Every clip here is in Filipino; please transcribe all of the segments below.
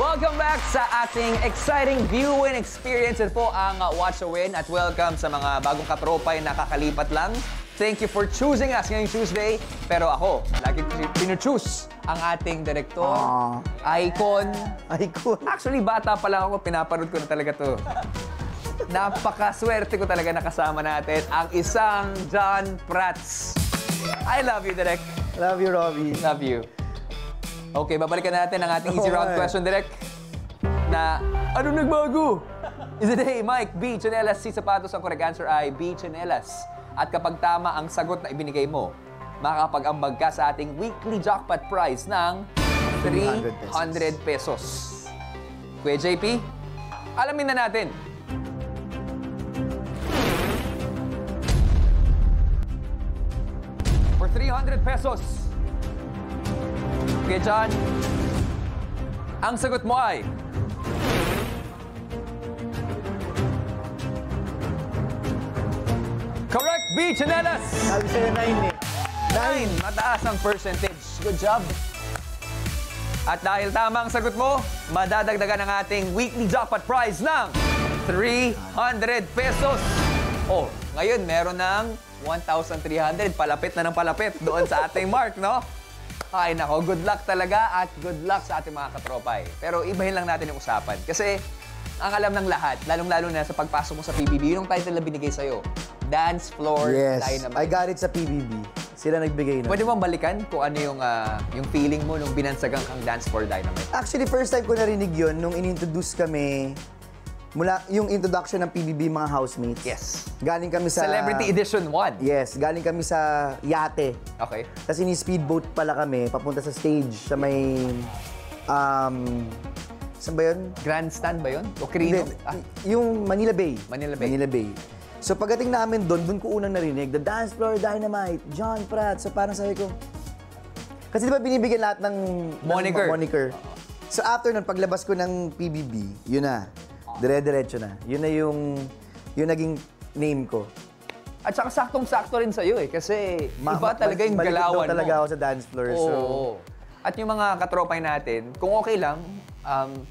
Welcome back sa ating exciting viewing experience. Ito po ang Watch a Win at welcome sa mga bagong katropay na kakalipat lang. Thank you for choosing us ngayong Tuesday. Pero ako, lagi pinu-choose ang ating direktor, icon. Actually, bata pa lang ako, pinapanood ko na talaga to. Napakaswerte ko talaga nakasama natin ang isang John Prats. I love you, Direk. Love you, Robbie. Love you. Okay, babalikan natin ang ating easy round question, Direk. Na, ano nagbago? Is it A, Mike, B, Chanelas, C, Sapatos? Ang correct answer ay B, Chanelas. At kapag tama ang sagot na ibinigay mo, makakapag-ambag ka sa ating weekly jackpot prize ng 300 pesos. Kuya JP, alamin na natin. For 300 pesos, Kuya John, ang sagot mo ay... Correct, B, Chanelas! Sabi sa'yo 9 eh. 9, mataas ang percentage. Good job. At dahil tama ang sagot mo, madadagdagan ang ating weekly jackpot prize ng 300 pesos. Oh, ngayon meron ng 1,300. Palapit na ng palapit doon sa ating mark, no? Ay, nako, good luck talaga at good luck sa ating mga katropay. Pero ibahin lang natin yung usapan. Kasi ang alam ng lahat, lalong-lalo na sa pagpasok mo sa PBB, yung title na binigay sa'yo, Dance Floor Dynamite. I got it sa PBB. Sila nagbigay na. Pwede mo balikan kung ano yung feeling mo nung binansagang kang Dance Floor Dynamite? Actually, first time ko narinig yun nung in-introduce kami, mula yung introduction ng PBB mga housemates. Yes. Galing kami sa... Celebrity Edition 1. Yes, galing kami sa yate. Okay. Tapos ini-speedboat pala kami, papunta sa stage, sa may... saan ba yun? Grandstand ba yun? O Crino? Yung Manila Bay. Manila Bay. Manila Bay. So pagdating namin doon ko unang narinig, The Dance Floor Dynamite, John Pratt. So parang sabi ko, kasi di ba binibigyan lahat ng moniker. So after nun, paglabas ko ng PBB, yun na. Dire-diretso na. Yun na yung naging name ko. At saka saktong-sakto rin sa'yo eh. Kasi iba talaga yung galawan mo. Talaga ako sa dance floor. Oo. So. At yung mga katropay natin, kung okay lang,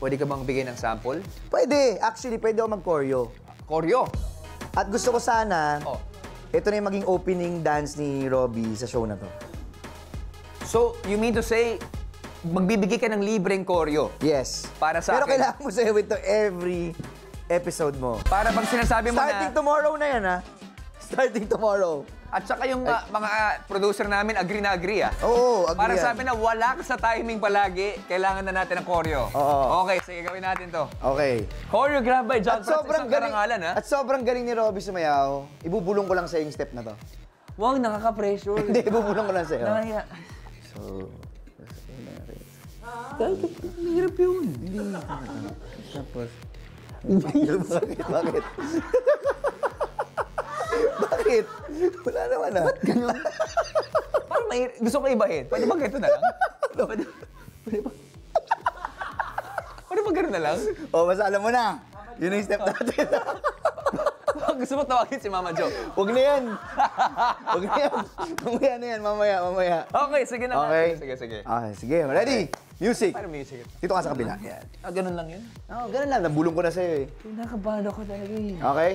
pwede ka bang bigay ng sample? Pwede. Actually, pwede ako mag-choreo. Choreo? At gusto ko sana, ito na yung maging opening dance ni Robbie sa show na to. So, you mean to say, magbibigay ka ng libreng choreo? Yes. Para sa Pero akin. kailangan mo sa'yo ito every episode mo. Para pag sinasabi mo Starting tomorrow na yan, ha? Starting tomorrow. At saka yung mga producer namin, agree na agree, ah. Oo, agree. Para sabi na wala ka sa timing palagi, kailangan na natin ng choreo. Oo. Okay, sige, gawin natin to. Okay. Choreographed by John Prats, isang karangalan, ha? At sobrang galing ni Robbie sumayaw. Ibubulong ko lang sa yung step na to. Wow, nakaka-pressure. Hindi, ibubulong ko lang sa'yo. Nakaya. So, Mahirap yun. hindi. Tapos, Bakit? Bakit? Wala naman ah. Ba't ganun? Parang gusto ko ibahin. Pwede ba ganito na lang? Pwede ba? Pwede ba ganun na lang? O, basta alam mo na. Yun ang step natin. Gusto mo tawagin si Mama Jo? Huwag na yan. Huwag na yan. Mamaya na yan. Mamaya. Okay, sige na. Okay. Sige. Okay, sige. Ready? Music. Paano music? Dito ka sa kabila. Yan. Ganun lang yun? Oo, ganun lang. Nabulong ko na sa'yo eh. Nakabahan ako talaga eh. Okay?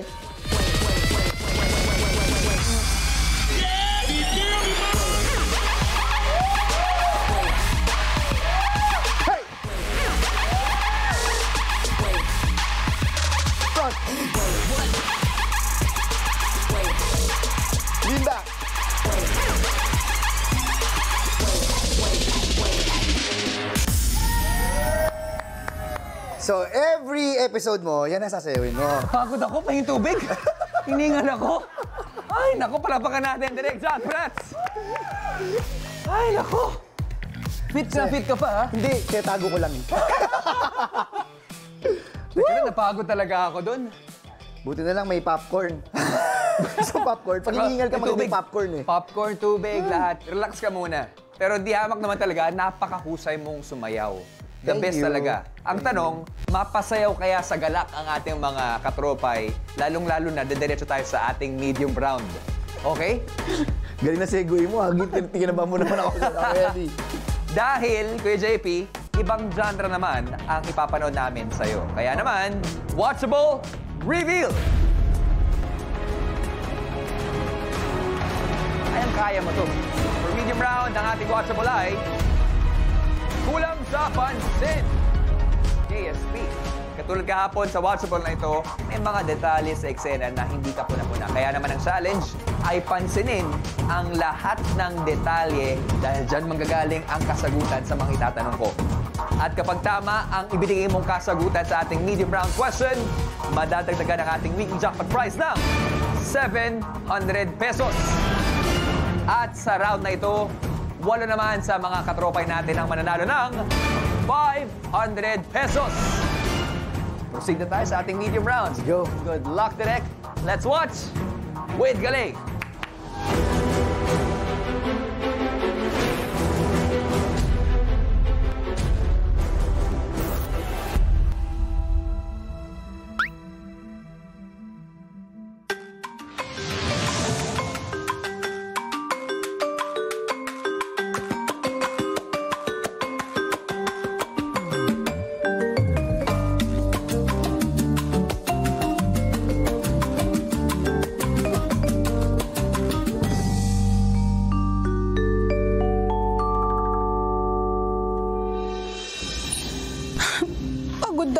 Hey! Front! Lean back! So, every episode mo, yan ang sasayawin mo. Pagod ako, pahing tubig. Hiningal ako. Ay, naku, palapakan natin. Direct John Prats. Ay, naku. Fit ka pa, ha? Hindi, kaya tago ko lang. Teka, napagod talaga ako dun. Buti na lang may popcorn. So, popcorn. Pag hinihingal ka, magiging popcorn eh. Popcorn, tubig, lahat. Relax ka muna. Pero di hamak naman talaga, napakahusay mong sumayaw. The best talaga. Ang tanong, mapasayaw kaya sa galak ang ating mga katropay, lalong-lalo na dediretso tayo sa ating medium round. Okay? Galing na segue mo, hagit. Tingnan ba mo naman ako sa ready. Dahil, Kuya JP, ibang genre naman ang ipapanood namin sa'yo. Kaya naman, watchable reveal! Kaya mo to. For medium round, ang ating watchable ay kulang sa pansin. KSP. Katulad kahapon sa watchable na ito, may mga detalye sa eksena na hindi ka puna-puna. Kaya naman ang challenge ay pansinin ang lahat ng detalye dahil dyan manggagaling ang kasagutan sa mga itatanong ko. At kapag tama ang ibinigay mong kasagutan sa ating medium round question, madadagdagan ang ating weekly jackpot prize ng 700 pesos. At sa round na ito, 8 naman sa mga katropay natin ang mananalo ng 500 pesos. Proceed na tayo sa ating medium rounds. Go. Good luck, Direk. Let's watch with Galing.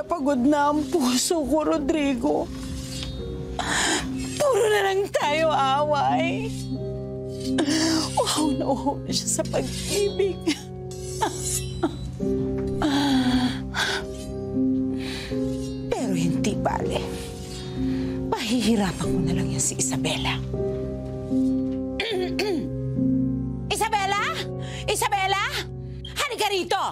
Pagod na ang puso ko, Rodrigo. Puro na lang tayo away. Uhaw na siya sa pag-ibig. Pero hindi bale. Pahihirapan ko na lang yan si Isabela. Isabela? Isabela? Halika rito!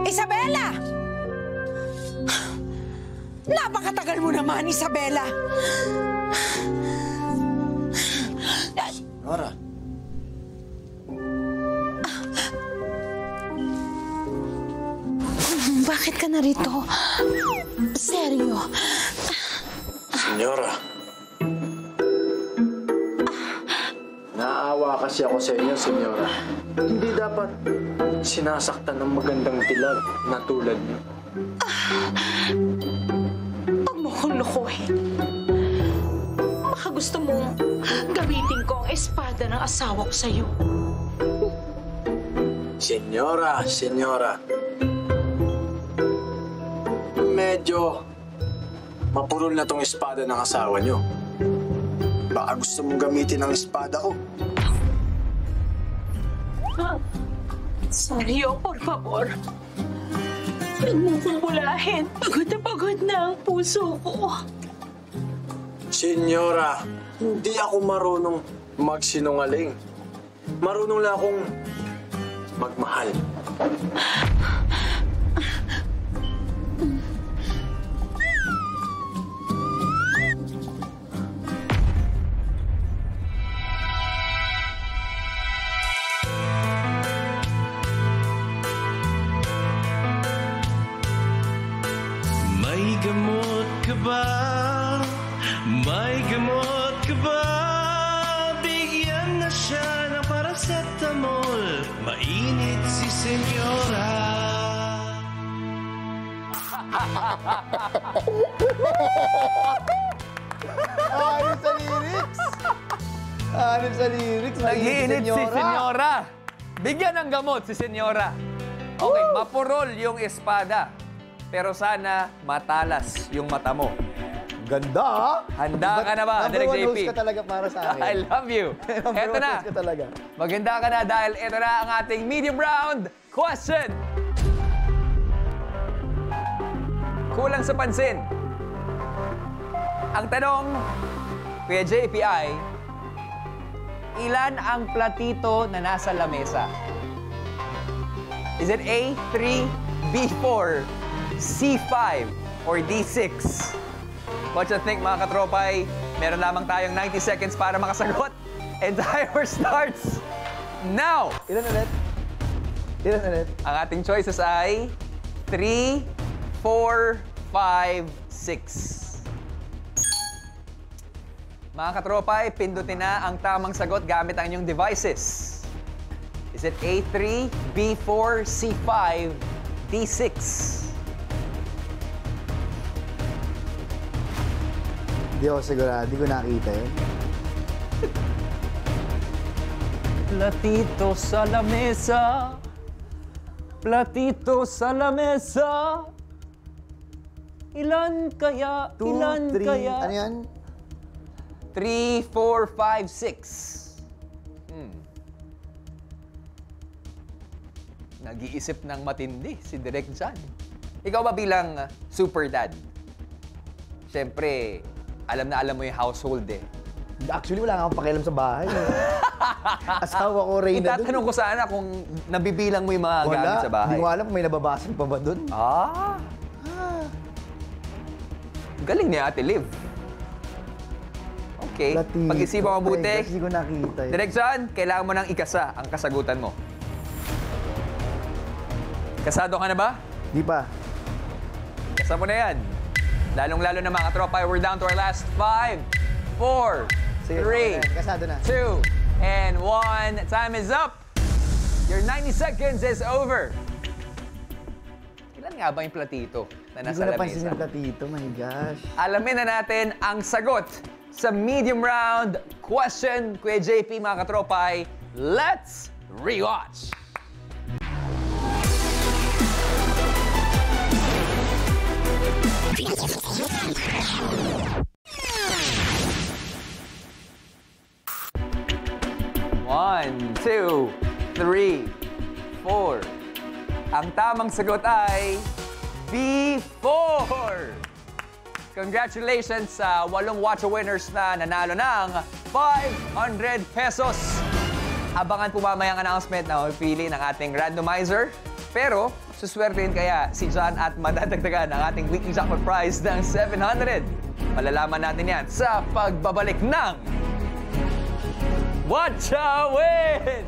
Isabela! Napakatagal mo naman, Isabela. Nora. Bakit ka narito? Seryo? Senyora. Naawa kasi ako sa inyo, Senyora. Hindi dapat sinasaktan ng magandang dilag na tulad niyo. Huwag mo kong lokohin. Baka gusto mong gamitin ko ang espada ng asawa ko sa'yo. Senyora, Senyora. Medyo mapurol na tong espada ng asawa niyo. Baka gusto mong gamitin ang espada ko. Seryo, por favor. Huwag mo kong kulahin. Pagod na ang puso ko. Senyora, hindi ako marunong magsinungaling. Marunong lang akong magmahal. May gamot ka ba? May gamot ka ba? Bigyan na siya ng paracetamol. Mainit si Senyora. Hanip sa lyrics! Hanip sa lyrics. Nag-iinit si Senyora. Bigyan ng gamot si Senyora. Okay, mapurol yung espada. Pero sana matalas yung mata mo. Ganda, ha? Handa ka na ba, Direk Number one JP? host ka talaga para sa akin. I love you. Number Eto one na. host ka talaga. Maganda ka na dahil ito na ang ating medium round question. Kulang sa pansin. Ang tanong, Kuya JP ay, ilan ang platito na nasa lamesa? Is it A, 3, B, 4, C5, or D6? What you think, mga katropay? Meron lamang tayong 90 seconds para makasagot. And timer starts now! Ilan ulit? Ilan ulit? Ang ating choices ay 3, 4, 5, 6. Mga katropay, pindutin na ang tamang sagot gamit ang inyong devices. Is it A3, B4, C5, D6? Hindi ako sigurado. Hindi ko nakita yun. Platito sa lamesa. Platito sa lamesa. Ilan kaya? 2, Ilan 3, kaya? ano yan? 3, 4, 5, 6. Nag-iisip ng matindi si Direk John. Ikaw ba bilang super dad? Siyempre, alam na alam mo yung household eh. Actually, wala nga akong pakialam sa bahay. Asawa ko, Reyna. Itatanong ko sana kung nabibilang mo yung mga gamit sa bahay. Hindi ko alam kung may nababasag pa ba dun. Galing niya, Ate Liv. Okay, Platito. pag-isipan mo mabuti. Hindi ko nakita yun. Direk John, kailangan mo nang ikasa ang kasagutan mo. Kasado ka na ba? Di pa. Kasa mo na yan. Lalong-lalo na mga tropa, we're down to our last 5, 4, Sige, 3, kasado na. 2, and 1. Time is up. Your 90 seconds is over. Ilan nga ba yung platito na Hindi nasa ko napansin lamesa? yung platito, my gosh. Alamin na natin ang sagot sa medium round question. Kuya JP, mga katropay, let's rewatch! One, two, three, four. Ang tamang sagot ay B4! Congratulations sa 8 Watcha winners na nanalo ng 500 pesos. Abangan po mamaya ang announcement na mapili ng ating randomizer. Pero, suswertein kaya si John at madadagdagan ang ating weekly jackpot prize ng 700. Malalaman natin yan sa pagbabalik ng Watcha Win!